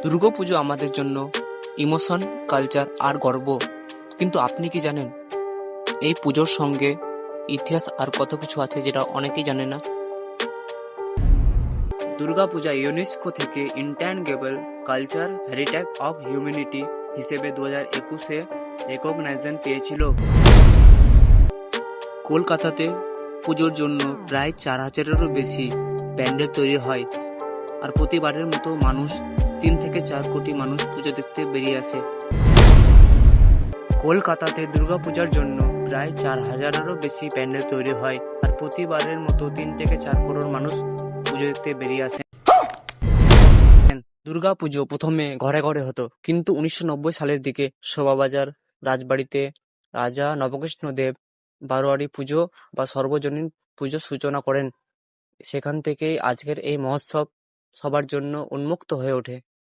দুর্গাপুজো আমাদের জন্য emotion, culture আর গর্ব। কিন্তু আপনি কি জানেন এই পুজোর সঙ্গে ইতিহাস আর কত কিছু আছে যেটা অনেকেই জানে না? দুর্গাপূজা ইউনেস্কো থেকে intangible culture heritage of humanity হিসেবে 2021-এ রেকগনাইজেশন পেয়েছিল। কলকাতাতে পুজোর জন্য প্রায় 4,000-এরও বেশি প্যান্ডেল তৈরি হয়, আর প্রতিবারের মতো মানুষ 3 থেকে 4 কোটি মানুষ পুজো দেখতে বেরিয়ে আসে। কলকাতাতে দুর্গাপূজার জন্য প্রায় 4,000-এরও বেশি প্যান্ডেল তৈরি হয়, আর প্রতিবারের মতো 3 থেকে 4 করোড় মানুষ পুজো দেখতে বেরিয়ে আসেন। দুর্গাপুজো প্রথমে ঘরে ঘরে হতো, কিন্তু 1990 সালের দিকে শোভাবাজার রাজবাড়িতে রাজা নবকৃষ্ণ দেব বারোয়ারি পুজো বা সর্বজনীন পুজো সূচনা করেন। সেখান থেকেই আজকের এই মহোৎসব সবার জন্য উন্মুক্ত হয়ে ওঠে।